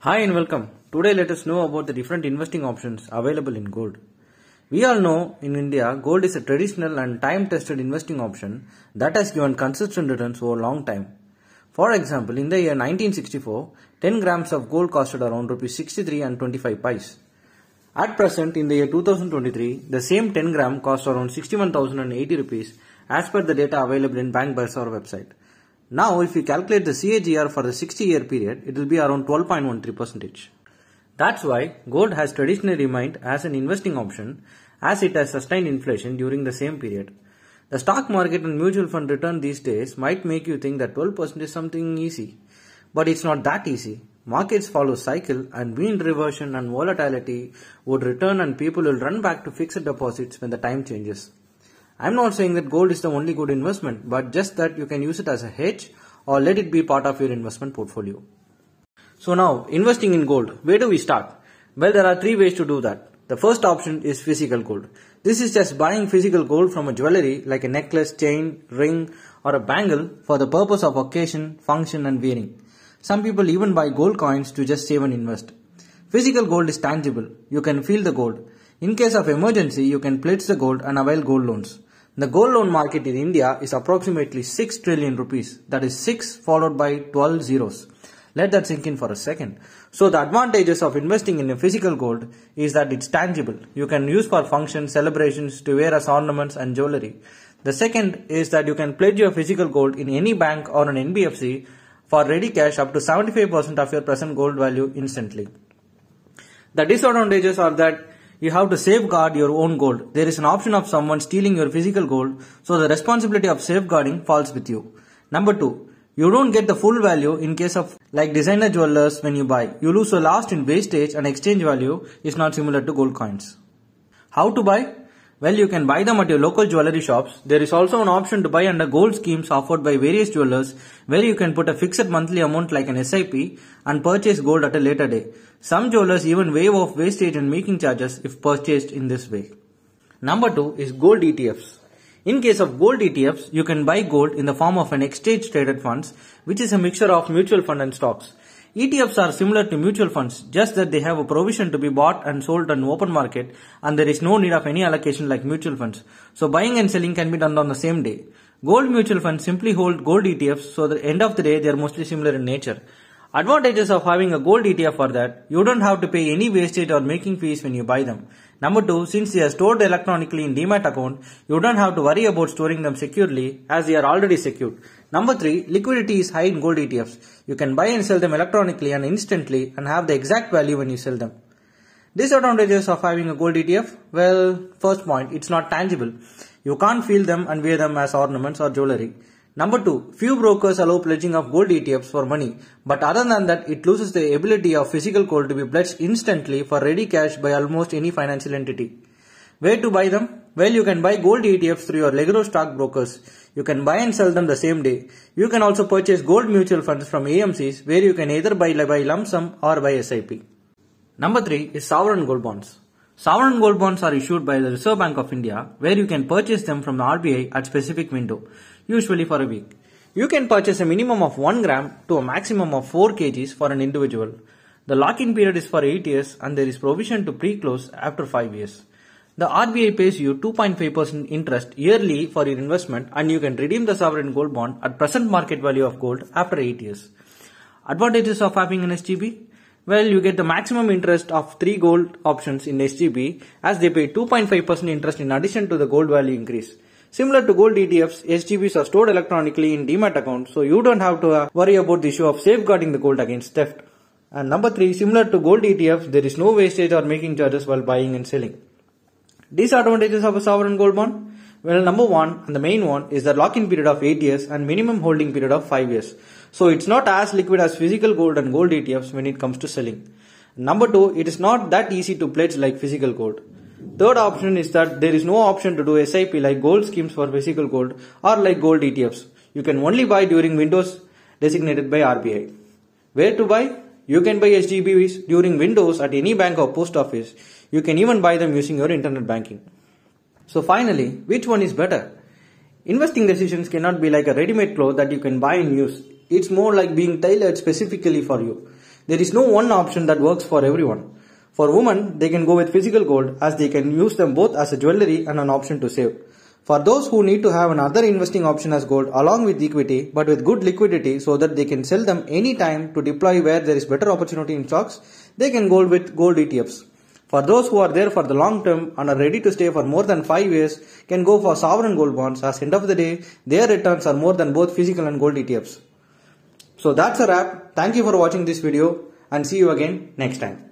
Hi and welcome. Today let us know about the different investing options available in gold. We all know in India, gold is a traditional and time-tested investing option that has given consistent returns over a long time. For example, in the year 1964, 10 grams of gold costed around Rs 63 and 25 pice. At present, in the year 2023, the same 10 gram costs around 61,080 rupees as per the data available in Bank Bazaar website. Now, if we calculate the CAGR for the 60-year period, it will be around 12.13%. That's why gold has traditionally remained as an investing option as it has sustained inflation during the same period. The stock market and mutual fund return these days might make you think that 12% is something easy. But it's not that easy. Markets follow cycle and mean reversion and volatility would return and people will run back to fixed deposits when the time changes. I'm not saying that gold is the only good investment, but just that you can use it as a hedge or let it be part of your investment portfolio. So now, investing in gold, where do we start? Well, there are three ways to do that. The first option is physical gold. This is just buying physical gold from a jewelry like a necklace, chain, ring or a bangle for the purpose of occasion, function and wearing. Some people even buy gold coins to just save and invest. Physical gold is tangible. You can feel the gold. In case of emergency, you can pledge the gold and avail gold loans. The gold loan market in India is approximately 6 trillion rupees. That is 6 followed by 12 zeros. Let that sink in for a second. So the advantages of investing in a physical gold is that it's tangible. You can use for functions, celebrations, to wear as ornaments and jewelry. The second is that you can pledge your physical gold in any bank or an NBFC for ready cash up to 75% of your present gold value instantly. The disadvantages are that you have to safeguard your own gold. There is an option of someone stealing your physical gold, so the responsibility of safeguarding falls with you. Number 2, you don't get the full value in case of like designer jewelers when you buy. You lose a lost in wastage and exchange value is not similar to gold coins. How to buy? Well, you can buy them at your local jewelry shops. There is also an option to buy under gold schemes offered by various jewelers where you can put a fixed monthly amount like an SIP and purchase gold at a later day. Some jewelers even waive off wastage and making charges if purchased in this way. Number 2 is gold ETFs. In case of gold ETFs, you can buy gold in the form of an exchange traded funds, which is a mixture of mutual fund and stocks. ETFs are similar to mutual funds, just that they have a provision to be bought and sold on open market and there is no need of any allocation like mutual funds. So buying and selling can be done on the same day. Gold mutual funds simply hold gold ETFs, so at the end of the day they are mostly similar in nature. Advantages of having a gold ETF are that you don't have to pay any wastage or making fees when you buy them. Number 2, since they are stored electronically in Demat account, you don't have to worry about storing them securely as they are already secured. Number 3, liquidity is high in gold ETFs. You can buy and sell them electronically and instantly and have the exact value when you sell them. Disadvantages of having a gold ETF? Well, first point, it's not tangible. You can't feel them and wear them as ornaments or jewelry. Number 2, few brokers allow pledging of gold ETFs for money, but other than that, it loses the ability of physical gold to be pledged instantly for ready cash by almost any financial entity. Where to buy them? Well, you can buy gold ETFs through your regular stock brokers. You can buy and sell them the same day. You can also purchase gold mutual funds from AMCs where you can either buy lump sum or buy SIP. Number 3 is sovereign gold bonds. Sovereign gold bonds are issued by the Reserve Bank of India where you can purchase them from the RBI at specific window, usually for a week. You can purchase a minimum of 1 gram to a maximum of 4 kgs for an individual. The lock-in period is for 8 years and there is provision to pre-close after 5 years. The RBI pays you 2.5% interest yearly for your investment and you can redeem the sovereign gold bond at present market value of gold after 8 years. Advantages of having an SGB? Well, you get the maximum interest of 3 gold options in SGB as they pay 2.5% interest in addition to the gold value increase. Similar to gold ETFs, SGBs are stored electronically in Demat account, so you don't have to worry about the issue of safeguarding the gold against theft. And number 3, similar to gold ETFs, there is no wastage or making charges while buying and selling. Disadvantages of a sovereign gold bond? Well, number 1 and the main one is the lock-in period of 8 years and minimum holding period of 5 years. So it's not as liquid as physical gold and gold ETFs when it comes to selling. Number 2, it is not that easy to pledge like physical gold. Third option is that there is no option to do SIP like gold schemes for physical gold or like gold ETFs. You can only buy during windows designated by RBI. Where to buy? You can buy SGBs during windows at any bank or post office. You can even buy them using your internet banking. So finally, which one is better? Investing decisions cannot be like a ready-made cloth that you can buy and use. It's more like being tailored specifically for you. There is no one option that works for everyone. For women, they can go with physical gold as they can use them both as a jewelry and an option to save. For those who need to have another investing option as gold along with equity but with good liquidity so that they can sell them anytime to deploy where there is better opportunity in stocks, they can go with gold ETFs. For those who are there for the long term and are ready to stay for more than 5 years, can go for sovereign gold bonds as end of the day, their returns are more than both physical and gold ETFs. So that's a wrap. Thank you for watching this video and see you again next time.